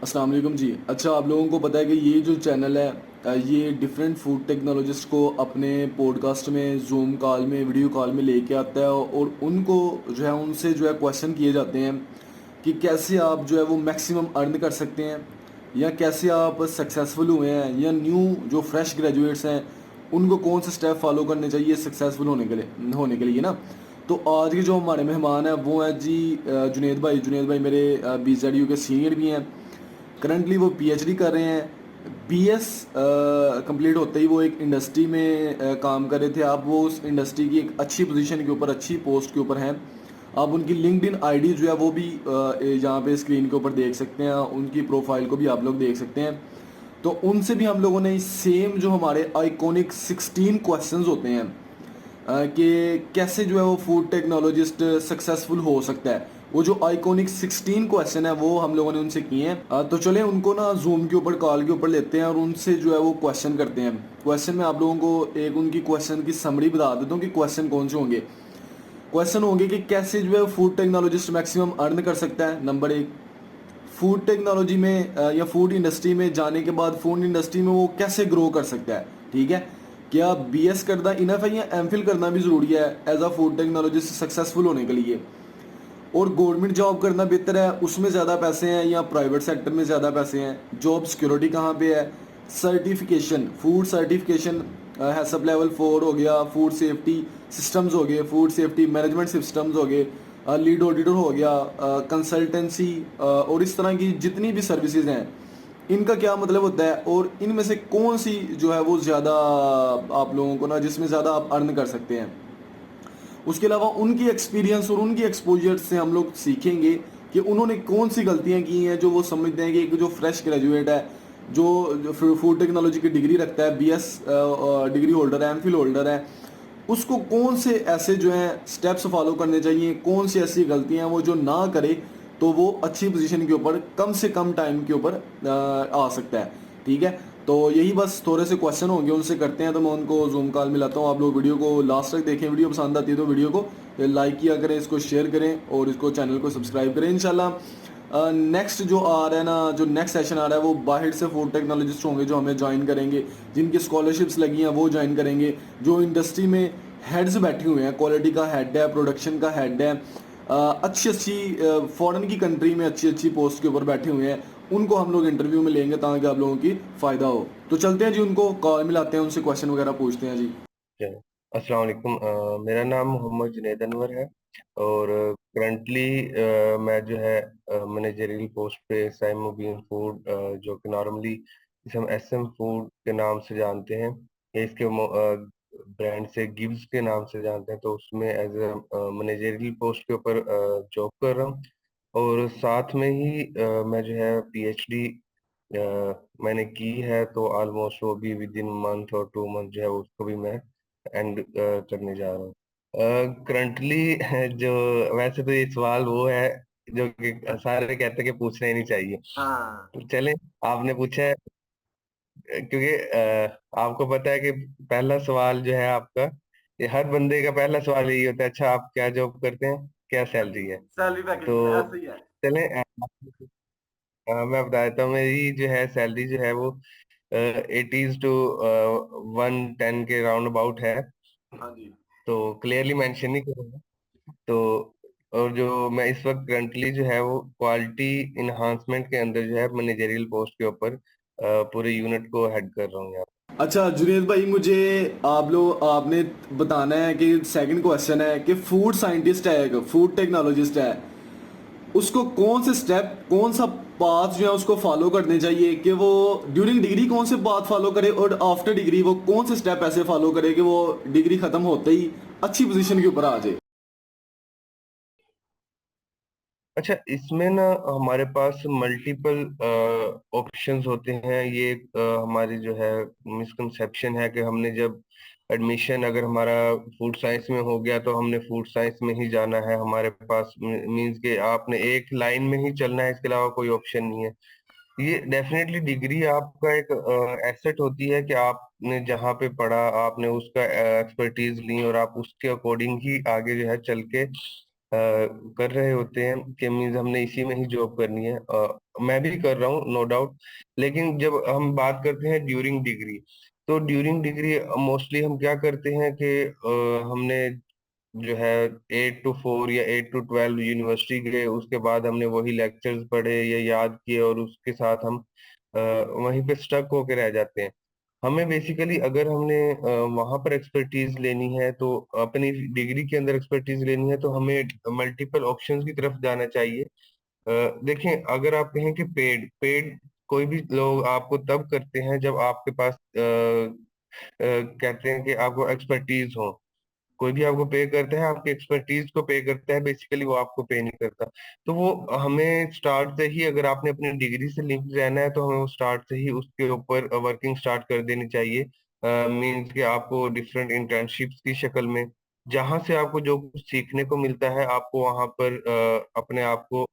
अस्सलाम वालेकुम जी। अच्छा, आप लोगों को पता है कि ये जो चैनल है ये डिफरेंट फूड टेक्नोलॉजिस्ट को अपने पॉडकास्ट में, जूम कॉल में, वीडियो कॉल में लेके आता है और उनको जो है उनसे जो है क्वेश्चन किए जाते हैं कि कैसे आप जो है वो मैक्सिमम अर्न कर सकते हैं, या कैसे आप सक्सेसफुल हुए हैं, या न्यू जो फ्रेश ग्रेजुएट्स हैं उनको कौन से स्टेप फॉलो करने चाहिए सक्सेसफुल होने के लिए ना। तो आज के जो हमारे मेहमान हैं वो हैं जी जुनेद भाई मेरे BZU के सीनियर भी हैं। करंटली वो PhD कर रहे हैं। BS कंप्लीट होते ही वो एक इंडस्ट्री में काम कर रहे थे। अब वो उस इंडस्ट्री की एक अच्छी पोजीशन के ऊपर, अच्छी पोस्ट के ऊपर हैं। आप उनकी लिंक्डइन आईडी जो है वो भी यहाँ पे स्क्रीन के ऊपर देख सकते हैं, उनकी प्रोफाइल को भी आप लोग देख सकते हैं। तो उनसे भी हम लोगों ने सेम जो हमारे आइकॉनिक 16 क्वेश्चंस होते हैं कि कैसे जो है वो फूड टेक्नोलॉजिस्ट सक्सेसफुल हो सकता है, वो जो आइकॉनिक 16 क्वेश्चन है वो हम लोगों ने उनसे किए हैं। तो चले उनको ना जूम के ऊपर, कॉल के ऊपर लेते हैं और उनसे जो है वो क्वेश्चन करते हैं। क्वेश्चन में आप लोगों को एक उनकी क्वेश्चन की समरी बता देता हूँ कि क्वेश्चन कौन से होंगे। क्वेश्चन होंगे कि कैसे जो है फूड टेक्नोलॉजिस्ट मैक्सिमम अर्न कर सकता है, नंबर एक। फूड टेक्नोलॉजी में या फूड इंडस्ट्री में जाने के बाद फूड इंडस्ट्री में वो कैसे ग्रो कर सकता है, ठीक है। क्या BS करना इनफ है या MPhil करना भी ज़रूरी है as a food technologist successful होने के लिए। और गवर्नमेंट जॉब करना बेहतर है, उसमें ज़्यादा पैसे हैं, या प्राइवेट सेक्टर में ज़्यादा पैसे हैं, जॉब सिक्योरिटी कहाँ पे है। सर्टिफिकेशन, फूड सर्टिफिकेशन हैसअप लेवल 4 हो गया, फूड सेफ्टी सिस्टम्स हो गए, फूड सेफ्टी मैनेजमेंट सिस्टम्स हो गए, लीड ऑडिटर हो गया, कंसल्टेंसी, और इस तरह की जितनी भी सर्विसेज हैं इनका क्या मतलब होता है, और इनमें से कौन सी जो है वो ज़्यादा आप लोगों को ना, जिसमें ज़्यादा आप अर्न कर सकते हैं। उसके अलावा उनकी एक्सपीरियंस और उनकी एक्सपोजर से हम लोग सीखेंगे कि उन्होंने कौन सी गलतियां की हैं जो वो समझते हैं कि एक जो फ्रेश ग्रेजुएट है, जो फूड टेक्नोलॉजी की डिग्री रखता है, BS डिग्री होल्डर है, MPhil होल्डर है, उसको कौन से ऐसे जो हैं स्टेप्स फॉलो करने चाहिए, कौन सी ऐसी गलतियां वो जो ना करे तो वो अच्छी पोजीशन के ऊपर कम से कम टाइम के ऊपर आ सकता है, ठीक है। तो यही बस थोड़े से क्वेश्चन होंगे, उनसे करते हैं। तो मैं उनको जूम कॉल मिलाता हूँ। आप लोग वीडियो को लास्ट तक देखें, वीडियो पसंद आती है तो वीडियो को लाइक किया करें, इसको शेयर करें और इसको चैनल को सब्सक्राइब करें इंशाल्लाह। नेक्स्ट जो आ रहा है ना, जो नेक्स्ट सेशन आ रहा है वो बाहर से फूड टेक्नोलॉजिस्ट होंगे जो हमें ज्वाइन करेंगे, जिनकी स्कॉलरशिप्स लगी हैं वो ज्वाइन करेंगे, जो इंडस्ट्री में हेड्स बैठे हुए हैं, क्वालिटी का हेड है, प्रोडक्शन का हेड है, अच्छी अच्छी फॉरेन की कंट्री में अच्छी अच्छी पोस्ट के ऊपर बैठे हुए हैं, उनको हम लोग इंटरव्यू में लेंगे ताकि आप लोगों की फ़ायदा हो। तो चलते हैं जी, उनको कॉल मिलाते हैं, उनसे क्वेश्चन वगैरह पूछते हैं जी। चलो, अस्सलाम वालेकुम। मेरा नाम मोहम्मद जुनैद अनवर है और करंटली मैं जो है मैनेजरियल पोस्ट पे साइम मुबीन फूड, जो कि नॉर्मली इसे हम SM फूड के नाम से जानते हैं, या इसके ब्रांड से गिव्स के नाम से जानते हैं, तो उसमें एज ए मैनेजरियल पोस्ट के ऊपर जॉब कर रहा हूँ। और साथ में ही मैं जो है PhD मैंने की है, तो ऑलमोस्ट वो भी विद इन मंथ और 2 मंथ जो है उसको भी मैं एंड करने जा रहा हूँ करंटली। जो वैसे तो ये सवाल वो है जो कि सारे कहते हैं कि पूछना ही नहीं चाहिए, हाँ। तो चले, आपने पूछा है। क्योंकि आपको पता है कि पहला सवाल जो है आपका, ये हर बंदे का पहला सवाल यही होता है, अच्छा आप क्या जॉब करते हैं, क्या सैलरी है। सैलरी पैकेज तो ऐसे ही है। चलें, मैं बता देता हूँ, मेरी जो है सैलरी जो है वो 80s to 110 के राउंड अबाउट है। हाँ जी। तो क्लियरली मेंशन नहीं करूँगा। तो और जो मैं इस वक्त करंटली जो है वो क्वालिटी इन्हांसमेंट के अंदर जो है मैनेजरियल पोस्ट के ऊपर पूरे यूनिट को हेड कर रहा हूँ यहाँ। अच्छा जुनेद भाई, मुझे आपने बताना है कि सेकंड क्वेश्चन है कि फूड साइंटिस्ट है, एक फूड टेक्नोलॉजिस्ट है, उसको कौन से स्टेप, कौन सा पाथ जो है उसको फॉलो करने चाहिए कि वो ड्यूरिंग डिग्री कौन से पाथ फॉलो करे, और आफ्टर डिग्री वो कौन से स्टेप ऐसे फॉलो करे कि वो डिग्री खत्म होते ही अच्छी पोजीशन के ऊपर आ जाए। अच्छा, इसमें ना हमारे पास मल्टीपल ऑप्शंस होते हैं। ये हमारी जो है मिसकंसेप्शन है कि हमने जब एडमिशन अगर हमारा फूड साइंस में हो गया तो हमने फूड साइंस में ही जाना है, हमारे पास मींस के आपने एक लाइन में ही चलना है, इसके अलावा कोई ऑप्शन नहीं है। ये डेफिनेटली डिग्री आपका एक एसेट होती है कि आपने जहाँ पे पढ़ा आपने उसका एक्सपर्टीज ली और आप उसके अकॉर्डिंग ही आगे जो है चल के कर रहे होते हैं कि मीन्स हमने इसी में ही जॉब करनी है। मैं भी कर रहा हूँ, नो डाउट। लेकिन जब हम बात करते हैं ड्यूरिंग डिग्री, तो ड्यूरिंग डिग्री मोस्टली हम क्या करते हैं कि हमने जो है 8 to 4 या 8 to 12 यूनिवर्सिटी गए, उसके बाद हमने वही लेक्चर्स पढ़े या याद किए, और उसके साथ हम वहीं पे स्टक होके रह जाते हैं। हमें बेसिकली अगर हमने वहां पर एक्सपर्टीज लेनी है, तो अपनी डिग्री के अंदर एक्सपर्टीज लेनी है, तो हमें मल्टीपल ऑप्शंस की तरफ जाना चाहिए। देखें, अगर आप कहें कि पेड पेड कोई भी लोग आपको तब करते हैं जब आपके पास कहते हैं कि आपको एक्सपर्टीज हो। कोई भी आपको पे करता है, आपकी एक्सपर्टीज को पे करता है, बेसिकली वो आपको पे नहीं करता। तो वो हमें स्टार्ट से ही, अगर आपने अपनी डिग्री से लिंक रहना है, तो हमें वो स्टार्ट से ही उसके ऊपर वर्किंग स्टार्ट कर देनी चाहिए। मीन्स कि आपको डिफरेंट इंटर्नशिप्स की शक्ल में, जहां से आपको जो कुछ सीखने को मिलता है, आपको वहां पर अपने आप को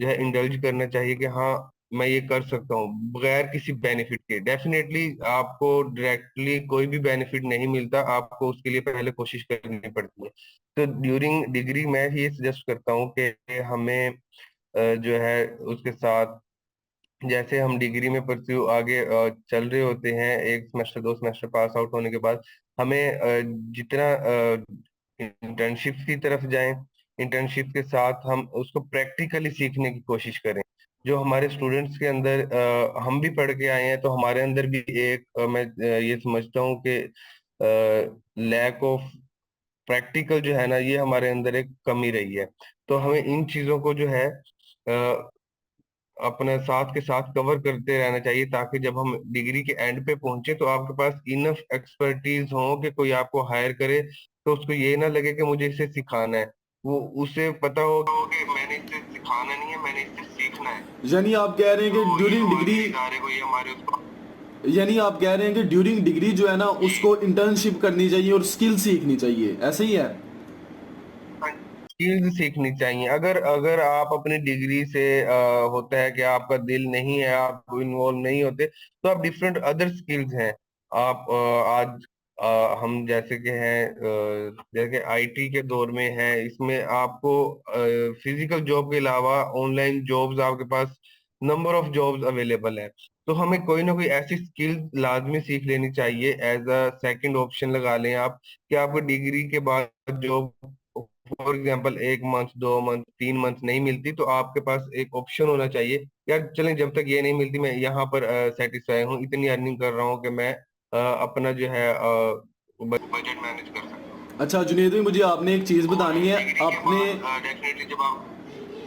जो है इंडल्ज करना चाहिए कि हाँ, मैं ये कर सकता हूँ बगैर किसी बेनिफिट के। डेफिनेटली आपको डायरेक्टली कोई भी बेनिफिट नहीं मिलता, आपको उसके लिए पहले कोशिश करनी पड़ती है। तो ड्यूरिंग डिग्री मैं ये सजेस्ट करता हूँ कि हमें जो है उसके साथ, जैसे हम डिग्री में परस्यू आगे चल रहे होते हैं, एक सेमेस्टर, 2 सेमेस्टर पास आउट होने के बाद, हमें जितना इंटर्नशिप की तरफ जाएं, इंटर्नशिप के साथ हम उसको प्रैक्टिकली सीखने की कोशिश करें। जो हमारे स्टूडेंट्स के अंदर हम भी पढ़ के आए हैं, तो हमारे अंदर भी एक मैं ये समझता हूँ कि लैक ऑफ प्रैक्टिकल जो है ना, ये हमारे अंदर एक कमी रही है। तो हमें इन चीजों को जो है अपने साथ के साथ कवर करते रहना चाहिए, ताकि जब हम डिग्री के एंड पे पहुंचे, तो आपके पास इनफ एक्सपर्टीज हो कि कोई आपको हायर करे, तो उसको ये ना लगे कि मुझे इसे सिखाना है। वो उसे पता हो कि मैंने इसे सिखाना नहीं है, मैंने इसे सीखना है। यानी आप कह रहे हैं कि तो ये ड्यूरिंग हमारे डिग्री इदारे को, ये हमारे उसको यानी आप कह रहे हैं कि ड्यूरिंग डिग्री जो है ना उसको इंटर्नशिप करनी चाहिए और स्किल सीखनी चाहिए, ऐसे ही है? स्किल्स सीखनी चाहिए। अगर अगर आप अपनी डिग्री से होता है कि आपका दिल नहीं है, आप इन्वॉल्व नहीं होते, तो आप डिफरेंट अदर स्किल्स हैं। आप आज हम जैसे कि हैं, जैसे आईटी के दौर में है, इसमें आपको फिजिकल जॉब के अलावा ऑनलाइन जॉब्स आपके पास नंबर ऑफ जॉब्स अवेलेबल है। तो हमें कोई ना कोई ऐसी स्किल लाजमी सीख लेनी चाहिए, एज अ सेकंड ऑप्शन लगा लें आप, कि आपको डिग्री के बाद job for example 1 month, 2 month, 3 month नहीं मिलती, तो आपके पास एक ऑप्शन होना चाहिए, यार चलें, जब तक ये नहीं मिलती मैं यहाँ पर सेटिस्फाई हूँ, इतनी अर्निंग कर रहा हूँ कि मैं अपना जो है बजट मैनेज कर सकता हूँ। अच्छा जुनेद भाई, मुझे आपने एक चीज़ और बतानी है डिग्री के आपने। बाद डेफिनेटली जब आप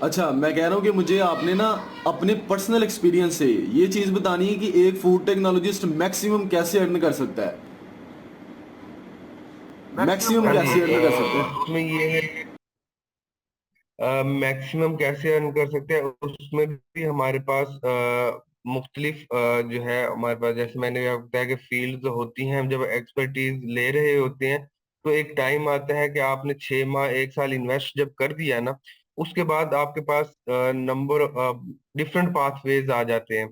अच्छा, मैं कह रहा हूँ कि मुझे आपने ना अपने पर्सनल एक्सपीरियंस से ये चीज़ बतानी है कि एक फूड टेक्नोलॉजिस्ट मैक्सिमम कैसे अर्न कर सकता है, मैक्सिमम मैक्सिमम हाँ जी, कैसे अर्न कर सकता है? उसमें ये है, मैक्सिमम कैसे अर्न कर सकते हैं, उसमें भी हमारे पास मुख्तलिफ जो है हमारे पास, जैसे मैंने आपको बताया कि फील्ड होती हैं। हम जब एक्सपर्टीज ले रहे होते हैं, तो एक टाइम आता है कि आपने 6 माह, 1 साल इन्वेस्ट जब कर दिया ना, उसके बाद आपके पास नंबर डिफरेंट पाथवेज आ जाते हैं।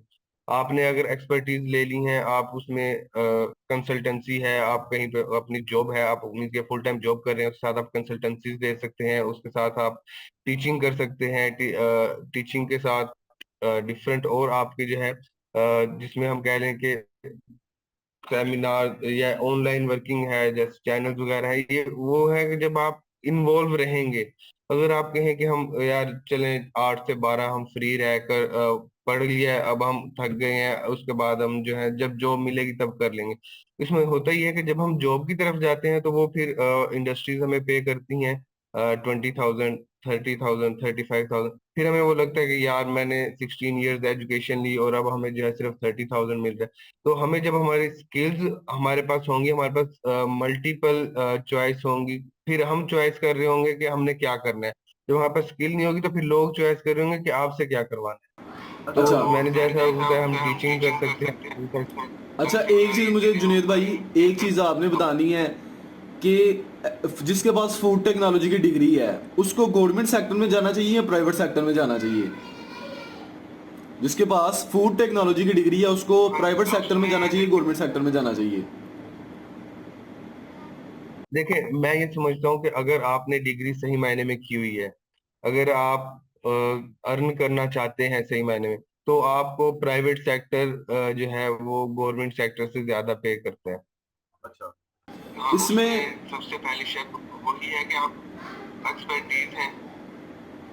आपने अगर एक्सपर्टीज ले ली है, आप उसमें कंसल्टेंसी है, आप कहीं पे अपनी जॉब है, आप मीन के फुल टाइम जॉब कर रहे हैं, उसके साथ आप कंसल्टेंसीज दे सकते हैं, उसके साथ आप टीचिंग कर सकते हैं। टीचिंग के साथ डिफरेंट और आपकी जो है जिसमें हम कह लें कि सेमिनार या ऑनलाइन वर्किंग है, जैसे चैनल्स वगैरह है, ये वो है कि जब आप इन्वॉल्व रहेंगे। अगर आप कहें कि हम यार चलें 8 से 12 हम फ्री रहकर पढ़ लिया है, अब हम थक गए हैं, उसके बाद हम जो है जब जॉब मिलेगी तब कर लेंगे। इसमें होता ही है कि जब हम जॉब की तरफ जाते हैं, तो वो फिर इंडस्ट्रीज हमें पे करती हैं 20,000, 30,000, 35,000। फिर हमें वो लगता है कि यार मैंने 16 ईयर्स एजुकेशन ली, और अब हमें जो है सिर्फ 30,000 मिल रहा है। तो हमें जब हमारी स्किल्स हमारे पास होंगी, हमारे पास मल्टीपल चॉइस होंगी, फिर हम चॉइस कर रहे होंगे कि हमने क्या करना है। जब हमारे पास स्किल नहीं होगी, तो फिर लोग चॉइस कर रहे होंगे कि आपसे क्या करवाना है। अच्छा तो मैंने जैसा बताया, हम टीचिंग कर सकते हैं। अच्छा, एक चीज़ मुझे जुनेद भाई, एक चीज़ आपने बतानी है कि जिसके पास फूड टेक्नोलॉजी की डिग्री है उसको गवर्नमेंट सेक्टर में जाना चाहिए या प्राइवेट सेक्टर में जाना चाहिए? जिसके पास फूड टेक्नोलॉजी की डिग्री है उसको प्राइवेट सेक्टर में जाना चाहिए, गवर्नमेंट सेक्टर में जाना चाहिए? देखिए, मैं ये समझता हूँ कि अगर आपने डिग्री सही मायने में की हुई है, अगर आप अर्न करना चाहते हैं सही मायने में, तो आपको प्राइवेट सेक्टर जो है वो गवर्नमेंट सेक्टर से ज्यादा पे करता है। अच्छा। हाँ, इसमें उसमें सबसे पहली शर्त वही है कि आप एक्सपर्टीज हैं।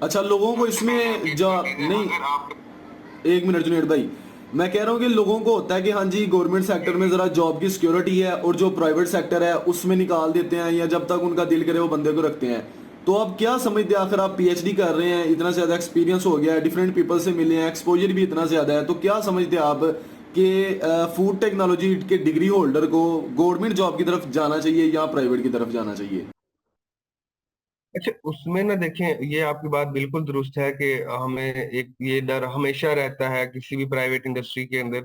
अच्छा, लोगों को सबसे पहले आपकी इसमें जा एक्सपर्टीज है, नहीं, अगर आप। एक मिनट जुनेद भाई, मैं कह रहा हूँ कि लोगों को होता है कि हाँ जी गवर्नमेंट सेक्टर में ज़रा जॉब की सिक्योरिटी है और जो प्राइवेट सेक्टर है उसमें निकाल देते हैं, या जब तक उनका दिल करे वो बंदे को रखते हैं। तो आप क्या समझते हैं, आखिर आप पीएचडी कर रहे हैं, इतना ज़्यादा एक्सपीरियंस हो गया है, डिफरेंट पीपल से मिले हैं, एक्सपोजर भी इतना ज़्यादा है, तो क्या समझते हैं आप कि फूड टेक्नोलॉजी के डिग्री होल्डर को गवर्नमेंट जॉब की तरफ जाना चाहिए या प्राइवेट की तरफ जाना चाहिए? अच्छा, उसमें ना देखें, ये आपकी बात बिल्कुल दुरुस्त है कि हमें एक ये डर हमेशा रहता है किसी भी प्राइवेट इंडस्ट्री के अंदर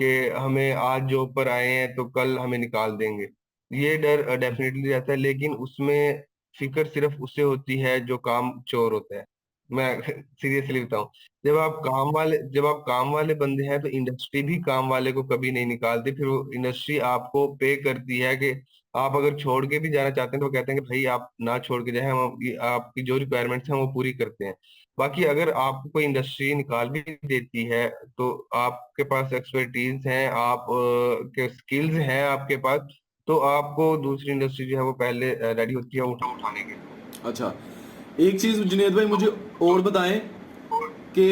कि हमें आज जॉब पर आए हैं तो कल हमें निकाल देंगे। ये डर डेफिनेटली रहता है, लेकिन उसमें फिक्र सिर्फ उससे होती है जो काम चोर होता है। मैं सीरियसली बताऊं, जब आप काम वाले बंदे हैं तो इंडस्ट्री भी काम वाले को कभी नहीं निकालती। फिर वो इंडस्ट्री आपको पे करती है कि आप अगर छोड़ के भी जाना चाहते हैं तो वो कहते हैं कि भाई आप ना छोड़ के जाए, हम आपकी जो रिक्वायरमेंट्स हैं वो पूरी करते हैं। बाकी अगर आपको कोई इंडस्ट्री निकाल भी देती है तो आपके पास एक्सपर्टीज हैं, आप के स्किल्स हैं आपके पास, तो आपको दूसरी इंडस्ट्री जो है वो पहले रेडी होती है उठाने के लिए। अच्छा, एक चीज़ जुनेद भाई मुझे और बताएं कि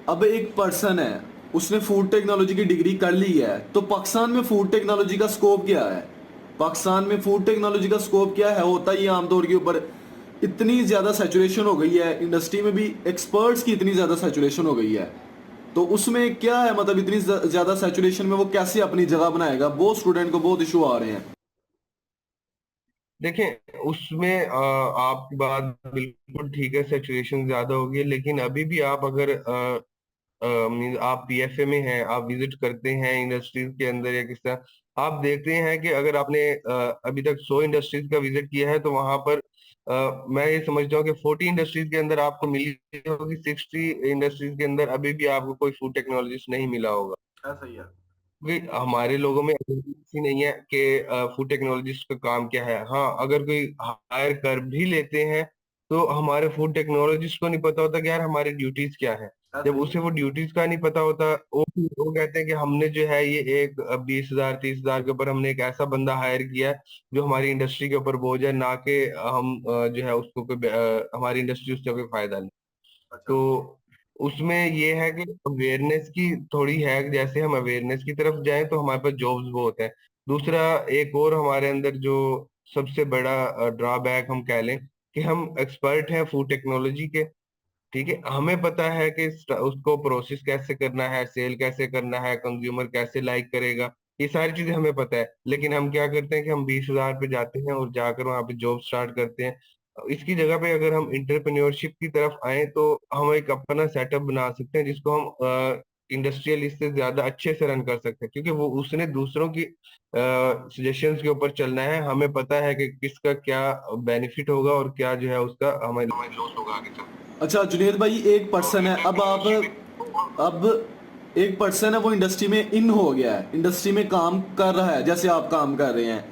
अब एक पर्सन है, उसने फूड टेक्नोलॉजी की डिग्री कर ली है, तो पाकिस्तान में फूड टेक्नोलॉजी का स्कोप क्या है? पाकिस्तान में फूड टेक्नोलॉजी का स्कोप क्या है? होता ही आमतौर के ऊपर इतनी ज़्यादा सैचुरेशन हो गई है इंडस्ट्री में भी, एक्सपर्ट्स की इतनी ज़्यादा सैचुरेशन हो गई है, तो उसमें क्या है, मतलब इतनी ज़्यादा सैचुरेशन में वो कैसे अपनी जगह बनाएगा? बहुत स्टूडेंट को बहुत इशू आ रहे हैं। देखें, उसमें आपकी बात बिल्कुल ठीक है, सैचुरेशन ज्यादा होगी, लेकिन अभी भी आप अगर मीन्स आप पीएफए में हैं, आप विजिट करते हैं इंडस्ट्रीज के अंदर या किस तरह, आप देखते हैं कि अगर आपने अभी तक 100 इंडस्ट्रीज का विजिट किया है तो वहां पर मैं ये समझता हूँ कि 40 इंडस्ट्रीज के अंदर आपको मिली होगी, 60 इंडस्ट्रीज के अंदर अभी भी आपको कोई फूड टेक्नोलॉजिस्ट नहीं मिला होगा। ऐसा ही है, क्योंकि हमारे लोगों में अवेयरनेस ही नहीं है कि फूड टेक्नोलॉजिस्ट का काम क्या है। हाँ, अगर कोई हायर कर भी लेते हैं तो हमारे फूड टेक्नोलॉजिस्ट को नहीं पता होता कि यार हमारी ड्यूटीज क्या है। जब उसे वो ड्यूटीज का नहीं पता होता, वो कहते हैं कि हमने जो है ये एक 20,000 30,000 के ऊपर हमने एक ऐसा बंदा हायर किया है जो हमारी इंडस्ट्री के ऊपर बोझ है, ना कि हम जो है उसको कोई हमारी इंडस्ट्री उससे कोई फायदा नहीं। अच्छा। तो उसमें ये है कि अवेयरनेस की थोड़ी है, जैसे हम अवेयरनेस की तरफ जाएं तो हमारे पास जॉब्स बहुत है। दूसरा, एक और हमारे अंदर जो सबसे बड़ा ड्रॉबैक हम कह लें कि हम एक्सपर्ट हैं फूड टेक्नोलॉजी के। ठीक है, हमें पता है कि उसको प्रोसेस कैसे करना है, सेल कैसे करना है, कंज्यूमर कैसे लाइक करेगा, ये सारी चीजें हमें पता है। लेकिन हम क्या करते हैं कि हम 20,000 पे जाते हैं और जाकर वहाँ पे जॉब स्टार्ट करते हैं। इसकी जगह पे अगर हम इंटरप्रेन्योरशिप की तरफ आए तो हम एक अपना सेटअप बना सकते हैं जिसको हम इंडस्ट्रियल इससे ज्यादा अच्छे से रन कर सकते हैं, क्योंकि वो उसने दूसरों की सजेशंस के ऊपर चलना है। हमें पता है कि किसका क्या बेनिफिट होगा और क्या जो है उसका हमें लॉस होगा आगे चल। अच्छा जुनेद भाई, एक तो पर्सन है, इंटरप्रेन्योरशिप। अब एक पर्सन है वो इंडस्ट्री में इन हो गया है, इंडस्ट्री में काम कर रहा है जैसे आप काम कर रहे हैं।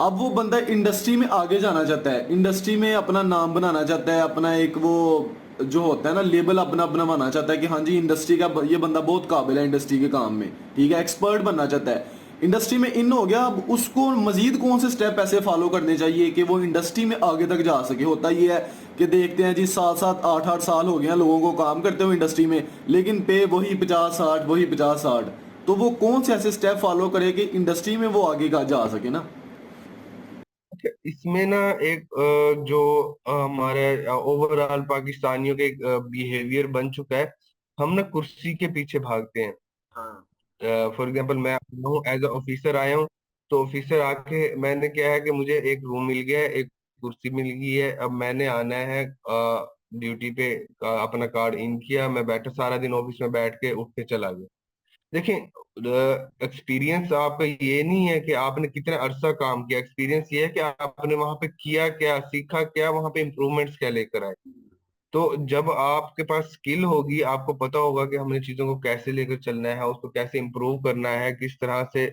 अब वो बंदा इंडस्ट्री में आगे जाना चाहता है, इंडस्ट्री में अपना नाम बनाना चाहता है, अपना एक वो जो होता है ना लेबल अपना अपना बनाना चाहता है कि हाँ जी इंडस्ट्री का ये बंदा बहुत काबिल है इंडस्ट्री के काम में, ठीक है, एक्सपर्ट बनना चाहता है, इंडस्ट्री में इन हो गया। अब उसको मजीद कौन से स्टेप ऐसे फॉलो करने चाहिए कि वो इंडस्ट्री में आगे तक जा सके? होता ये है कि देखते हैं जी 7 7 8 8 साल हो गए हैं लोगों को काम करते हुए इंडस्ट्री में, लेकिन पे वही 50 60, वही 50 60। तो वो कौन से ऐसे स्टेप फॉलो करे कि इंडस्ट्री में वो आगे का जा सके ना? अच्छा, इसमें ना एक जो हमारे ओवरऑल पाकिस्तानियों के बिहेवियर बन चुका है, हम ना कुर्सी के पीछे भागते हैं। हाँ। फॉर एग्जांपल, मैं आया हूँ एज अ ऑफिसर आया हूँ, तो ऑफिसर आके मैंने क्या है कि मुझे एक रूम मिल गया है, एक कुर्सी मिल गई है, अब मैंने आना है ड्यूटी पे, अपना कार्ड इन किया, मैं बैठा सारा दिन ऑफिस में बैठ के उठ के चला गया। देखिए, एक्सपीरियंस आपका ये नहीं है कि आपने कितना अरसा काम किया, एक्सपीरियंस ये है कि आपने वहां पे किया क्या, सीखा क्या, वहां पे इम्प्रूवमेंट्स क्या लेकर आए। तो जब आपके पास स्किल होगी, आपको पता होगा कि हमने चीजों को कैसे लेकर चलना है, उसको कैसे इम्प्रूव करना है, किस तरह से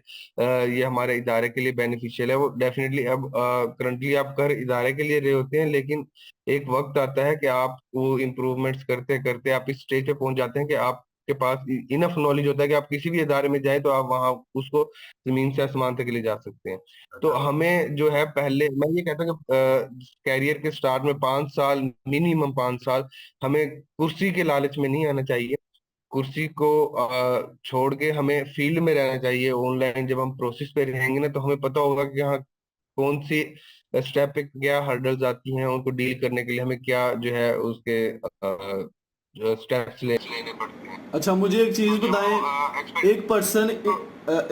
ये हमारे इदारे के लिए बेनिफिशियल है। वो डेफिनेटली अब करंटली आप कर इदारे के लिए रहे होते हैं, लेकिन एक वक्त आता है कि आप वो इम्प्रूवमेंट्स करते करते आप इस स्टेज पे पहुंच जाते हैं कि आपके पास इनफ नॉलेज होता है कि आप किसी भी इदारे में जाएं तो आप वहां उसको जमीन से आसमान तक ले जा सकते हैं। तो हमें जो है, पहले मैं ये कहता हूँ कि कैरियर के स्टार्ट में 5 साल, मिनिमम 5 साल, हमें कुर्सी के लालच में नहीं आना चाहिए। कुर्सी को छोड़ के हमें फील्ड में रहना चाहिए। ऑनलाइन जब हम प्रोसेस पे रहेंगे ना, तो हमें पता होगा कि हाँ, कौन सी स्टेप पे क्या हर्डल्स आती हैं, उनको डील करने के लिए हमें क्या जो है उसके स्टेप्स लेने पड़ते हैं। अच्छा, मुझे एक तो चीज़ जो बताएं। एक एक्सपेक्ट पर्सन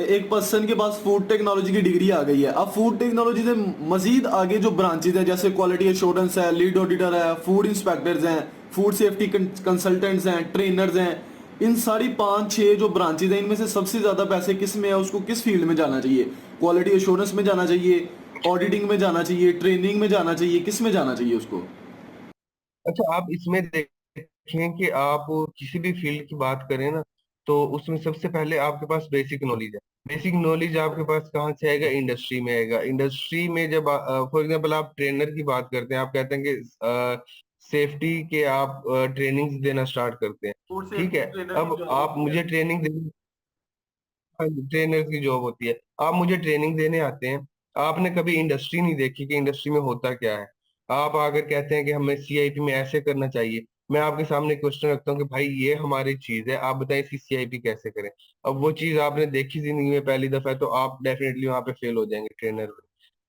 एक पर्सन के पास फूड टेक्नोलॉजी की डिग्री आ गई है। अब फूड टेक्नोलॉजी से मजीद आगे जो ब्रांचेज हैं, जैसे क्वालिटी एश्योरेंस है, लीड ऑडिटर है, फूड इंस्पेक्टर्स हैं, फूड सेफ्टी कंसल्टेंट्स हैं, ट्रेनर्स हैं, इन सारी 5-6 जो ब्रांचेज हैं, इनमें से सबसे ज़्यादा पैसे किस में है? उसको किस फील्ड में जाना चाहिए? क्वालिटी एश्योरेंस में जाना चाहिए, ऑडिटिंग में जाना चाहिए, ट्रेनिंग में जाना चाहिए, किस में जाना चाहिए उसको? अच्छा, आप इसमें देखें कि आप किसी भी फील्ड की बात करें ना, तो उसमें सबसे पहले आपके पास बेसिक नॉलेज है। बेसिक नॉलेज आपके पास कहाँ से आएगा? इंडस्ट्री में आएगा। इंडस्ट्री में जब फॉर एग्जांपल आप ट्रेनर की बात करते हैं, आप कहते हैं कि सेफ्टी के आप ट्रेनिंग्स देना स्टार्ट करते हैं। फूड ठीक सेफ्टी है। ट्रेनर की अब जॉब आप होती है। मुझे ट्रेनिंग दे, ट्रेनर की जॉब होती है। आप मुझे ट्रेनिंग देने आते हैं, आपने कभी इंडस्ट्री नहीं देखी कि इंडस्ट्री में होता क्या है। आप अगर कहते हैं कि हमें सीआईपी में ऐसे करना चाहिए, मैं आपके सामने क्वेश्चन रखता हूँ कि भाई ये हमारी चीज है, आप बताएं इसकी सीआईपी कैसे करें। अब वो चीज आपने देखी जिंदगी में पहली दफा है, तो आप डेफिनेटली वहां पे फेल हो जाएंगे ट्रेनर।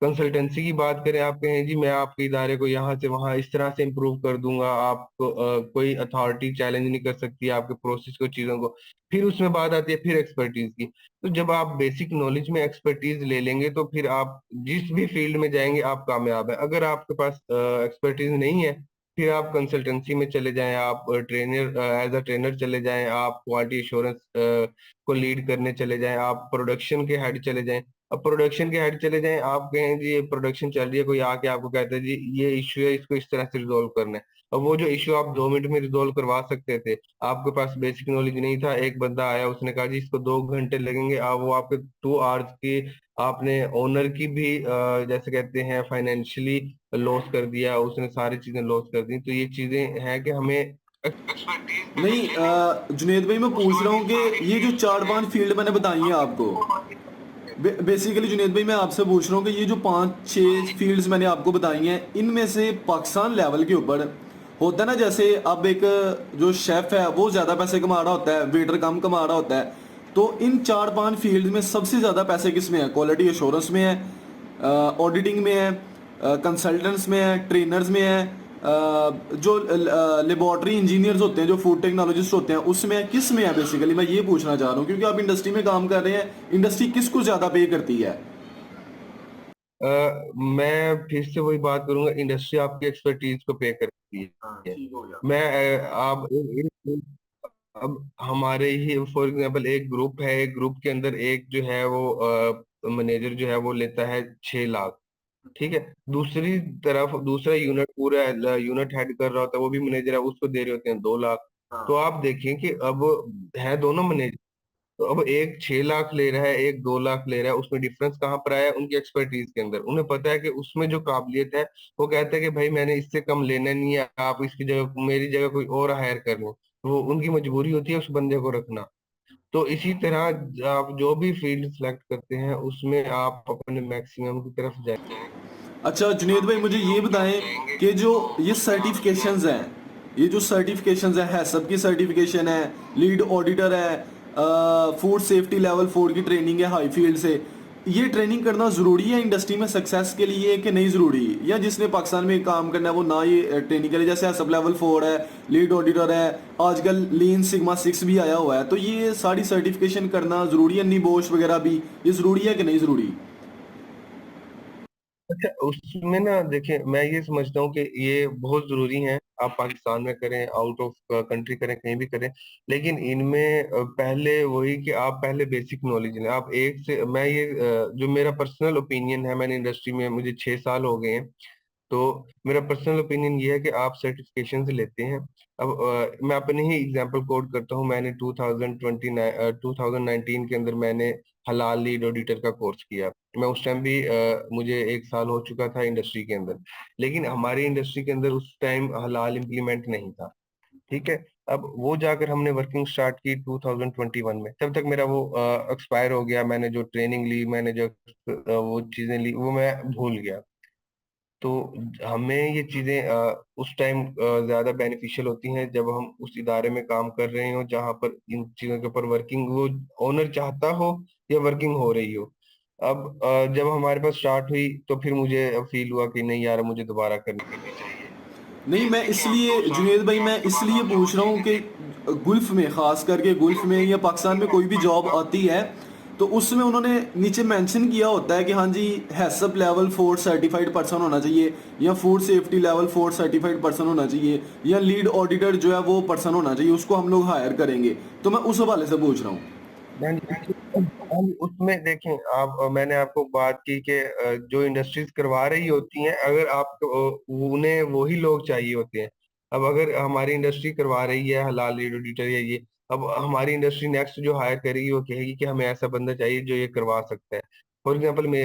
कंसल्टेंसी की बात करें, आप कहें जी मैं आपके इदारे को यहाँ से वहां इस तरह से इम्प्रूव कर दूंगा, आपको कोई अथॉरिटी चैलेंज नहीं कर सकती आपके प्रोसेस को, चीजों को। फिर उसमें बात आती है फिर एक्सपर्टीज की। तो जब आप बेसिक नॉलेज में एक्सपर्टीज ले लेंगे, तो फिर आप जिस भी फील्ड में जाएंगे आप कामयाब है। अगर आपके पास एक्सपर्टीज नहीं है, फिर आप कंसल्टेंसी में चले जाएं, आप ट्रेनर एज अ ट्रेनर चले जाएं, आप क्वालिटी एश्योरेंस को लीड करने चले जाएं, आप प्रोडक्शन के हेड चले जाएं। अब प्रोडक्शन के हेड चले जाएं, आप कहें जी ये प्रोडक्शन चल रही है, कोई आके आपको कहता है जी ये इश्यू है, इसको इस तरह से रिजोल्व करना है। अब वो जो इश्यू आप 2 मिनट में रिजोल्व करवा सकते थे, आपके पास बेसिक नॉलेज नहीं था, एक बंदा आया उसने कहा जी इसको 2 घंटे लगेंगे, आप वो आपके 2 आवर्स की, आपने ओनर की भी जैसे कहते हैं फाइनेंशियली लॉस कर दिया, उसने सारी चीजें लॉस कर दी। तो ये चीजें हैं कि हमें एक्सपर्टीज पहले नहीं, ले लें, जुनेद भाई, मैं उसके पूछ रहा बाद ये हूँ सारी कि ये जो फील्ड जो चार है पांच फील्ड मैंने बताई हैं आपको, वो मार्केट में बेसिकली जुनेद भाई, मैं आपसे पूछ रहा हूँ कि ये जो 5-6 फील्ड्स मैंने आपको बताई हैं, इनमें से पाकिस्तान लेवल के ऊपर होता है ना, जैसे अब एक जो शेफ है वो ज़्यादा पैसे कमा रहा होता है, वेटर कम कमा रहा होता है। तो इन 4-5 फील्ड में सबसे ज़्यादा पैसे किस में है? क्वालिटी एश्योरेंस में है, ऑडिटिंग में है, कंसल्टेंट्स में है, ट्रेनर्स में है, जो लेबॉर्ट्री इंजीनियर्स होते हैं, जो फूड टेक्नोलॉजिस्ट होते हैं, उसमें है, किस में है? बेसिकली मैं ये पूछना चाह रहा हूँ, क्योंकि आप इंडस्ट्री में काम कर रहे हैं, इंडस्ट्री किसको ज़्यादा पे करती है? मैं फिर से वही बात करूंगा, इंडस्ट्री आपकी एक्सपर्टीज को पे करती हाँ, है। ठीक हो गया। मैं आप अब हमारे ही फॉर एग्जांपल एक ग्रुप है, एक ग्रुप के अंदर एक जो है वो मैनेजर जो है वो लेता है 6 लाख। ठीक है। दूसरी तरफ दूसरा यूनिट, पूरा यूनिट हेड कर रहा होता है, वो भी मैनेजर है, उसको दे रहे होते हैं 2 लाख। तो हाँ। आप देखें कि अब है दोनों मैनेजर, तो अब एक 6 लाख ले रहा है, एक 2 लाख ले रहा है, उसमें डिफरेंस कहाँ पर आया? उनकी एक्सपर्टीज के अंदर। उन्हें पता है कि उसमें जो काबिलियत है, वो कहते हैं कि भाई मैंने इससे कम लेना नहीं है, आप इसकी जगह मेरी जगह कोई और हायर कर लो। वो उनकी मजबूरी होती है उस बंदे को रखना। तो इसी तरह आप जो भी फील्ड सेलेक्ट करते हैं, उसमें आप अपने मैक्सिमम की तरफ जाएंगे, अच्छा जुनेद भाई, मुझे ये मैक्सिमम की तरफ बताएं जाएंगे कि जो तो ये उसमें आपकी सर्टिफिकेशंस हैं, ये जो सर्टिफिकेशंस हैं, हैसब की सर्टिफिकेशन है, लीड ऑडिटर है, फूड सेफ्टी लेवल 4 की ट्रेनिंग है हाई फील्ड से, ये ट्रेनिंग करना ज़रूरी है इंडस्ट्री में सक्सेस के लिए कि नहीं ज़रूरी? या जिसने पाकिस्तान में काम करना है वो ना ये ट्रेनिंग करे? जैसे हैसब लेवल 4 है, लीड ऑडिटर है, आजकल लीन सिग्मा 6 भी आया हुआ है, तो ये सारी सर्टिफिकेशन करना ज़रूरी है? निबोश वगैरह भी, ये ज़रूरी है कि नहीं ज़रूरी? अच्छा, उसमें ना देखिए, मैं ये समझता हूँ कि ये बहुत जरूरी है। आप पाकिस्तान में करें, आउट ऑफ कंट्री करें, कहीं भी करें, लेकिन इनमें पहले वही कि आप पहले बेसिक नॉलेज लें। आप एक से, मैं ये जो मेरा पर्सनल ओपिनियन है, मैंने इंडस्ट्री में मुझे 6 साल हो गए हैं, तो मेरा पर्सनल ओपिनियन ये है कि आप सर्टिफिकेशन से लेते हैं। अब मैं अपने ही एग्जांपल कोट करता हूँ। मैंने 2019 के अंदर मैंने हलाल लीड ऑडिटर का कोर्स किया। मैं उस टाइम भी मुझे 1 साल हो चुका था इंडस्ट्री के अंदर, लेकिन हमारी इंडस्ट्री के अंदर उस टाइम हलाल इम्प्लीमेंट नहीं था। ठीक है। अब वो जाकर हमने वर्किंग स्टार्ट की 2021 में, तब तक मेरा वो एक्सपायर हो गया। मैंने जो ट्रेनिंग ली, मैंने जो वो चीजें ली, वो मैं भूल गया। तो हमें ये चीजें उस टाइम ज्यादा बेनिफिशियल होती हैं जब हम उस इदारे में काम कर रहे हो जहां पर इन चीजों के ऊपर वर्किंग वो ओनर चाहता हो या वर्किंग हो रही हो। अब जब हमारे पास स्टार्ट हुई तो फिर मुझे फील हुआ कि नहीं यार, मुझे दोबारा करनी चाहिए। नहीं, मैं जैसे कि आप इसलिए 2 साल जुनेद भाई, मैं जॉब के बाद इसलिए आपने वो पूछ रहा हूँ चीजें कि देखी। गुल्फ में, ख़ास करके गुल्फ में या पाकिस्तान में कोई भी जॉब आती है तो उसमें उन्होंने नीचे मेंशन किया होता है कि हाँ जी, हैसअप लेवल 4 सर्टिफाइड पर्सन होना चाहिए, या food safety level 4 certified person होना चाहिए, या लीड ऑडिटर जो है वो पर्सन होना चाहिए, उसको हम लोग हायर करेंगे। तो मैं उस हवाले से पूछ रहा हूँ। हाँ जी, हम उसमें देखें आप, मैंने आपको बात की कि जो इंडस्ट्रीज करवा रही होती हैं, अगर आप उन्हें वही लोग चाहिए होते हैं। अब अगर हमारी इंडस्ट्री करवा रही है हलाल लीड ऑडिटर या ये, अब हमारी इंडस्ट्री नेक्स्ट जो हायर करेगी वो कहेगी कि हमें ऐसा बंदा चाहिए जो ये करवा सकता है। फॉर एग्जाम्पल मैं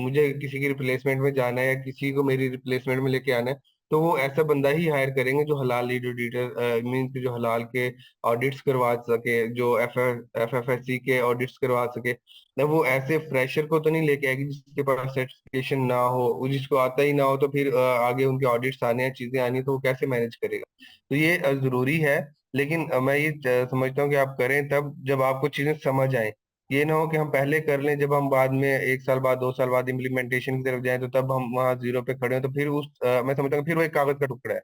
मुझे किसी की रिप्लेसमेंट में जाना है या किसी को मेरी रिप्लेसमेंट में लेके आना है, तो वो ऐसा बंदा ही हायर करेंगे जो हलाल लीड ऑडिटर मीन जो हलाल के ऑडिट्स करवा सके, जो FFSC के ऑडिट्स करवा सके ना। वो ऐसे फ्रेशर को तो नहीं लेके आएगी जिसके पास सर्टिफिकेशन ना हो, वो जिसको आता ही ना हो, तो फिर आगे उनके ऑडिट्स आने हैं, चीजें आनी, तो वो कैसे मैनेज करेगा। तो ये जरूरी है। लेकिन मैं ये समझता हूँ कि आप करें तब जब आपको चीजें समझ आए। ये ना हो कि हम पहले कर लें, जब हम बाद में 1 साल बाद 2 साल बाद इम्प्लीमेंटेशन की तरफ जाएं तो तब हम वहाँ जीरो पे खड़े हो, तो फिर मैं समझता हूँ फिर वो एक कागज का टुकड़ा है।